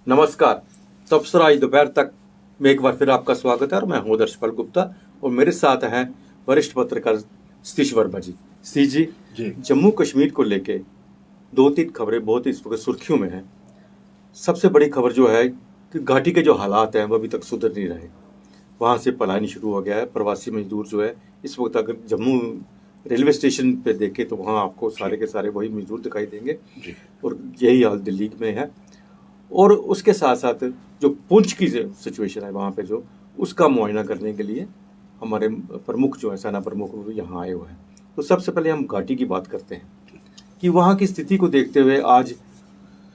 नमस्कार। तबसरा आज दोपहर तक में एक बार फिर आपका स्वागत है और मैं हूं दर्शपाल गुप्ता और मेरे साथ हैं वरिष्ठ पत्रकार सतीश वर्मा जी। सतीश जी, जम्मू कश्मीर को लेके दो तीन खबरें बहुत इस वक्त सुर्खियों में हैं। सबसे बड़ी खबर जो है कि घाटी के जो हालात हैं वो अभी तक सुधर नहीं रहे। वहाँ से पलायन शुरू हो गया है। प्रवासी मजदूर जो है इस वक्त अगर जम्मू रेलवे स्टेशन पे देखें तो वहाँ आपको सारे के सारे वही मजदूर दिखाई देंगे और यही हाल दिल्ली में है। और उसके साथ साथ जो पुंछ की सिचुएशन है वहाँ पे जो उसका मुआयना करने के लिए हमारे प्रमुख जो है सेना प्रमुख यहाँ आए हुए हैं। तो सबसे पहले हम घाटी की बात करते हैं कि वहाँ की स्थिति को देखते हुए आज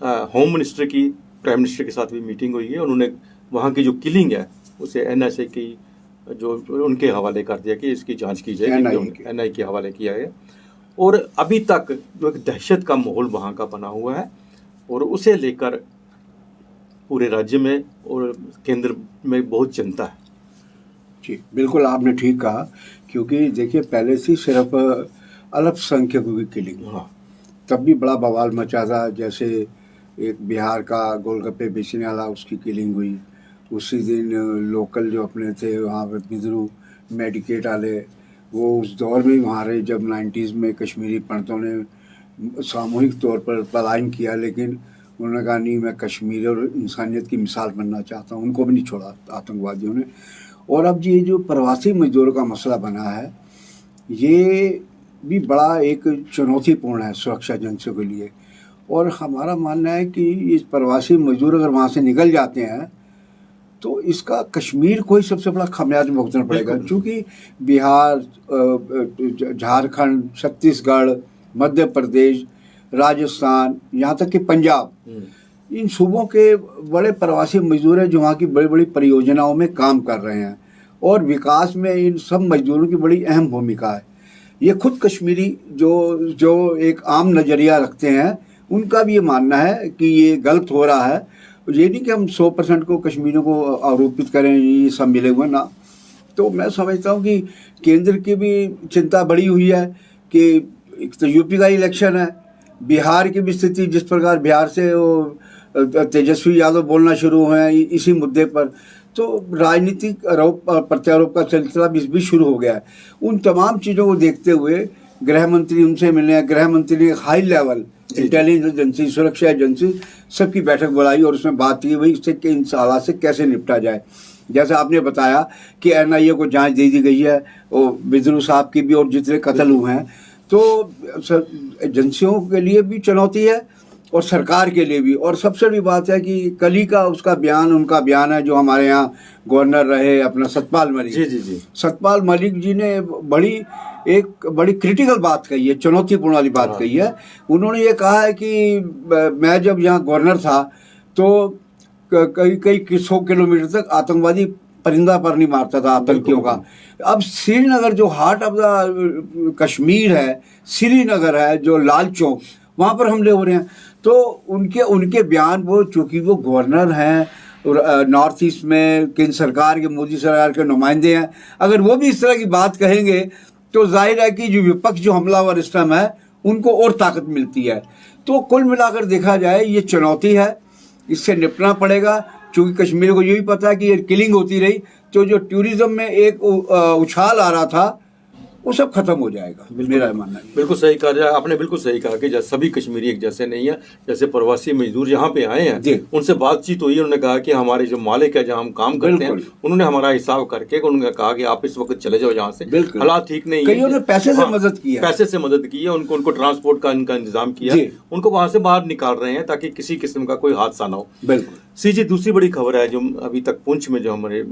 होम मिनिस्टर की प्राइम मिनिस्टर के साथ भी मीटिंग हुई है। उन्होंने वहाँ की जो किलिंग है उसे NSA की जो उनके हवाले कर दिया कि इसकी जांच की जाएगी, NI के हवाले किया है। और अभी तक जो एक दहशत का माहौल वहाँ का बना हुआ है और उसे लेकर पूरे राज्य में और केंद्र में बहुत चिंता है। जी बिल्कुल, आपने ठीक कहा, क्योंकि देखिए पहले से सिर्फ अल्पसंख्यकों की किलिंग, तब भी बड़ा बवाल मचा था। जैसे एक बिहार का गोलगप्पे बेचने वाला, उसकी किलिंग हुई। उसी दिन लोकल जो अपने थे वहाँ पे बिदरू मेडिकेट वाले, वो उस दौर में वहाँ रहे जब 90s में कश्मीरी पंडितों ने सामूहिक तौर पर पलायन किया। लेकिन उन्होंने कहा नहीं, मैं कश्मीर और इंसानियत की मिसाल बनना चाहता हूँ। उनको भी नहीं छोड़ा आतंकवादियों ने। और अब ये जो प्रवासी मजदूरों का मसला बना है, ये भी बड़ा एक चुनौतीपूर्ण है सुरक्षा एजेंसियों के लिए। और हमारा मानना है कि ये प्रवासी मजदूर अगर वहाँ से निकल जाते हैं तो इसका कश्मीर को ही सबसे बड़ा खामियाजा भुगतना पड़ेगा, क्योंकि बिहार, झारखंड, छत्तीसगढ़, मध्य प्रदेश, राजस्थान, यहाँ तक कि पंजाब, इन सूबों के बड़े प्रवासी मजदूर हैं जो वहाँ की बड़ी बड़ी परियोजनाओं में काम कर रहे हैं और विकास में इन सब मजदूरों की बड़ी अहम भूमिका है। ये खुद कश्मीरी जो एक आम नज़रिया रखते हैं, उनका भी ये मानना है कि ये गलत हो रहा है। ये नहीं कि हम 100% को कश्मीरियों को आरोपित करें ये सब मिले हुए ना। तो मैं समझता हूँ कि केंद्र की भी चिंता बढ़ी हुई है कि एक तो यूपी का इलेक्शन है, बिहार की भी स्थिति, जिस प्रकार बिहार से वो तेजस्वी यादव बोलना शुरू हुए हैं इसी मुद्दे पर, तो राजनीतिक आरोप प्रत्यारोप का सिलसिला भी शुरू हो गया है। उन तमाम चीज़ों को देखते हुए गृह मंत्री उनसे मिलने हैं। गृह मंत्री ने हाई लेवल इंटेलिजेंस एजेंसी, सुरक्षा एजेंसी सबकी बैठक बुलाई और उसमें बात की हुई इससे कि इन हालात से कैसे निपटा जाए। जैसे आपने बताया कि NIA को जांच दे दी गई है, वो बिदरू साहब की भी और जितने कत्ल हुए हैं। तो एजेंसियों के लिए भी चुनौती है और सरकार के लिए भी। और सबसे बड़ी बात है कि कल ही का उसका बयान, उनका बयान है जो हमारे यहाँ गवर्नर रहे अपना सतपाल मलिक जी। सतपाल मलिक जी ने एक बड़ी क्रिटिकल बात कही है, चुनौतीपूर्ण वाली बात कही है। उन्होंने ये कहा है कि मैं जब यहाँ गवर्नर था तो कई 100 किलोमीटर तक आतंकवादी परिंदा पर नहीं मारता था आतंकियों का। अब श्रीनगर जो हार्ट ऑफ द कश्मीर है, श्रीनगर है जो लाल चौक, वहाँ पर हमले हो रहे हैं। तो उनके बयान, वो चूँकि वो गवर्नर हैं नॉर्थ ईस्ट में, केंद्र सरकार के, मोदी सरकार के नुमाइंदे हैं, अगर वो भी इस तरह की बात कहेंगे तो जाहिर है कि जो विपक्ष, जो हमलावर इस टाइम है, उनको और ताकत मिलती है। तो कुल मिलाकर देखा जाए ये चुनौती है, इससे निपटना पड़ेगा। चूँकि कश्मीर को ये भी पता है कि ये किलिंग होती रही तो जो टूरिज्म में एक उछाल आ रहा था वो सब खत्म हो जाएगा, मेरा मानना है। बिल्कुल सही कहा आपने, बिल्कुल सही कहा कि सभी कश्मीरी एक जैसे नहीं है। जैसे प्रवासी मजदूर यहाँ पे आए हैं, उनसे बातचीत हुई, उन्होंने कहा कि हमारे जो मालिक है जहाँ हम काम करते हैं, उन्होंने हमारा हिसाब करके उन्होंने कहा कि आप इस वक्त चले जाओ यहाँ से, हालात ठीक नहीं है। उन्होंने पैसे से मदद की है, पैसे से मदद की है, उनको ट्रांसपोर्ट का इनका इंतजाम किया, उनको वहां से बाहर निकाल रहे हैं ताकि किसी किस्म का कोई हादसा ना हो। बिल्कुल। सी जी, दूसरी बड़ी खबर है जो अभी तक पुंछ में जो हमारे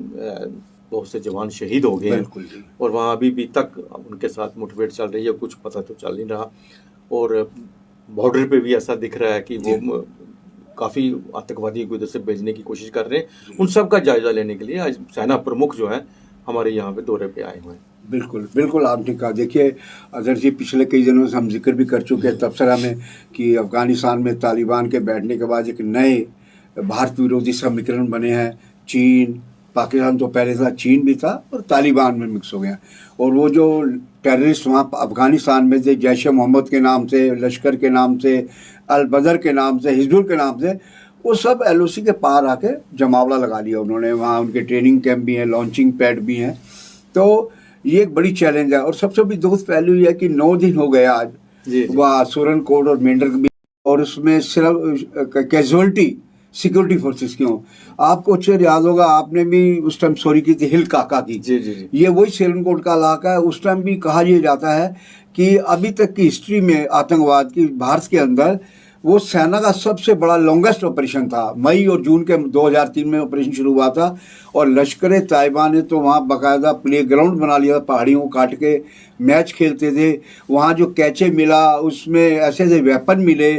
बहुत से जवान शहीद हो गए हैं और वहाँ अभी तक उनके साथ मुठभेड़ चल रही है, कुछ पता तो चल नहीं रहा। और बॉर्डर पे भी ऐसा दिख रहा है कि वो काफ़ी आतंकवादियों को उधर से भेजने की कोशिश कर रहे हैं। उन सब का जायजा लेने के लिए आज सेना प्रमुख जो है हमारे यहाँ पे दौरे पे आए हुए हैं। बिल्कुल आपने कहा। देखिए अदर जी, पिछले कई दिनों से हम जिक्र भी कर चुके हैं तबसरा में कि अफगानिस्तान में तालिबान के बैठने के बाद एक नए भारत विरोधी समीकरण बने हैं। चीन, पाकिस्तान तो पहले था, चीन भी था और तालिबान में मिक्स हो गया। और वो जो टेररिस्ट वहाँ अफगानिस्तान में थे, जैश ए मोहम्मद के नाम से, लश्कर के नाम से, अल बदर के नाम से, हिजबुल के नाम से, वो सब LOC के पार आके जमावड़ा लगा लिया उन्होंने। वहाँ उनके ट्रेनिंग कैंप भी हैं, लॉन्चिंग पैड भी हैं। तो ये एक बड़ी चैलेंज है। और सबसे बड़ी दुख पहलू ये है कि 9 दिन हो गया आज वह सुरन कोट और मेंढर भी, और उसमें सिर्फ कैजुअलिटी सिक्योरिटी फोर्सेस की हों। आपको अच्छे याद होगा, आपने भी उस टाइम सॉरी की थी हिल काका की। जी। ये वही सिरनकोट का इलाका है। उस टाइम भी कहा यह जाता है कि अभी तक की हिस्ट्री में आतंकवाद की भारत के अंदर वो सेना का सबसे बड़ा लॉन्गेस्ट ऑपरेशन था। मई और जून के 2003 में ऑपरेशन शुरू हुआ था। और लश्कर तैयबा ने तो वहाँ बाकायदा प्ले ग्राउंड बना लिया, पहाड़ियों को काट के मैच खेलते थे। वहाँ जो कैचे मिला उसमें ऐसे ऐसे वेपन मिले,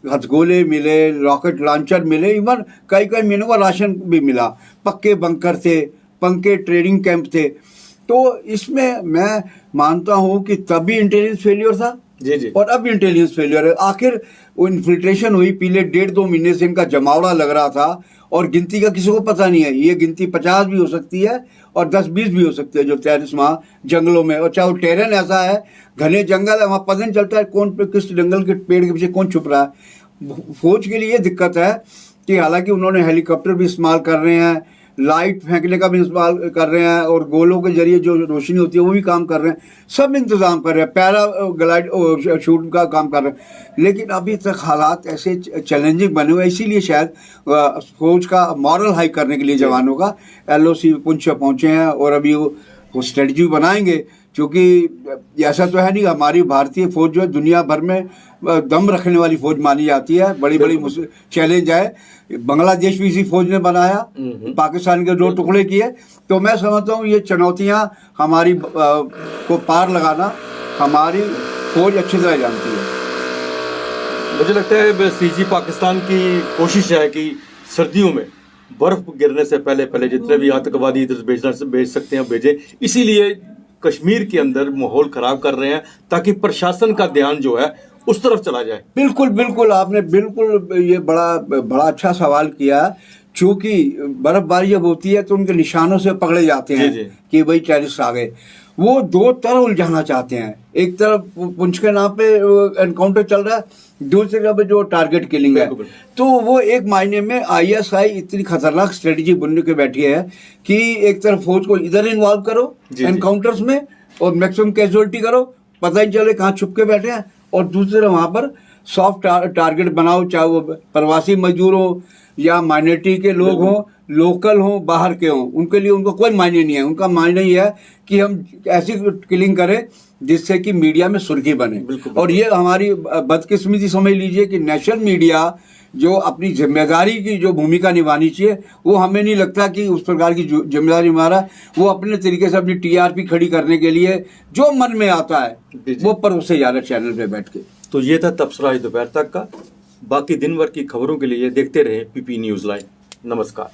हथगोले मिले, रॉकेट लॉन्चर मिले, इवन कई कई महीनों का राशन भी मिला। पक्के बंकर थे, पक्के ट्रेनिंग कैंप थे। तो इसमें मैं मानता हूँ कि तभी इंटेलिजेंस फेलियर था जी। और अब इंटेलिजेंस फेलियर है। आखिर वो इन्फिल्ट्रेशन हुई, पीले 1.5-2 महीने से इनका जमावड़ा लग रहा था और गिनती का किसी को पता नहीं है। ये गिनती 50 भी हो सकती है और 10-20 भी हो सकती है जो 43 वहाँ जंगलों में। और चाहे वो टेरेन ऐसा है, घने जंगल है, वहाँ पता नहीं चलता है कौन पे किस जंगल के पेड़ के पीछे कौन छुप रहा है। फौज के लिए दिक्कत है कि हालांकि उन्होंने हेलीकॉप्टर भी इस्तेमाल कर रहे हैं, लाइट फेंकने का भी इस्तेमाल कर रहे हैं और गोलों के जरिए जो रोशनी होती है वो भी काम कर रहे हैं, सब इंतज़ाम कर रहे हैं, पैरा ग्लाइड शूट का काम कर रहे हैं। लेकिन अभी तक हालात ऐसे चैलेंजिंग बने हुए, इसीलिए शायद फौज का मॉरल हाई करने के लिए जवानों का LOC पुंछ पहुँचे हैं और अभी वो स्ट्रेटजी बनाएंगे। क्योंकि ऐसा तो है नहीं, हमारी भारतीय फौज जो है दुनिया भर में दम रखने वाली फौज मानी जाती है। बड़ी बड़ी चैलेंज है, बांग्लादेश भी इसी फौज ने बनाया, पाकिस्तान के 2 टुकड़े किए। तो मैं समझता हूँ ये चुनौतियाँ हमारी को पार लगाना हमारी फौज अच्छी तरह जानती है। मुझे लगता है CG पाकिस्तान की कोशिश है कि सर्दियों में बर्फ गिरने से पहले जितने भी आतंकवादी इधर भेज सकते हैं भेजें। इसीलिए कश्मीर के अंदर माहौल खराब कर रहे हैं ताकि प्रशासन का ध्यान जो है उस तरफ चला जाए। बिल्कुल बिल्कुल, आपने बिल्कुल ये बड़ा अच्छा सवाल किया। चूंकि बर्फबारी जब होती है तो उनके निशानों से पकड़े जाते हैं जी। कि भाई टेररिस्ट आ गए। वो 2 तरफ उलझाना चाहते हैं। एक तरफ पुंछ के नाम पे एनकाउंटर चल रहा है, दूसरी तरफ जो टारगेट किलिंग है। तो वो एक मायने में ISI इतनी खतरनाक स्ट्रेटेजी बुनने के बैठी है कि एक तरफ फौज को इधर इन्वॉल्व करो एनकाउंटर्स में और मैक्सिमम कैजुअलिटी करो, पता ही चले कहाँ छुप के बैठे हैं, और दूसरे वहाँ पर सॉफ्ट टारगेट बनाओ, चाहे वो प्रवासी मजदूर हो या माइनॉरिटी के लोग हों, लोकल हों, बाहर के हों, उनके लिए उनको कोई मायने नहीं है। उनका मायने ये है कि हम ऐसी किलिंग करें जिससे कि मीडिया में सुर्खी बने। और ये हमारी बदकिस्मती समझ लीजिए कि नेशनल मीडिया जो अपनी जिम्मेदारी की जो भूमिका निभानी चाहिए वो हमें नहीं लगता कि उस प्रकार की जिम्मेदारी हमारा। वो अपने तरीके से अपनी TRP खड़ी करने के लिए जो मन में आता है वो पर उससे ज़्यादा चैनल पे बैठ के। तो ये था तबसरा दोपहर तक का। बाकी दिन भर की खबरों के लिए देखते रहे PP न्यूज़ लाइव। नमस्कार।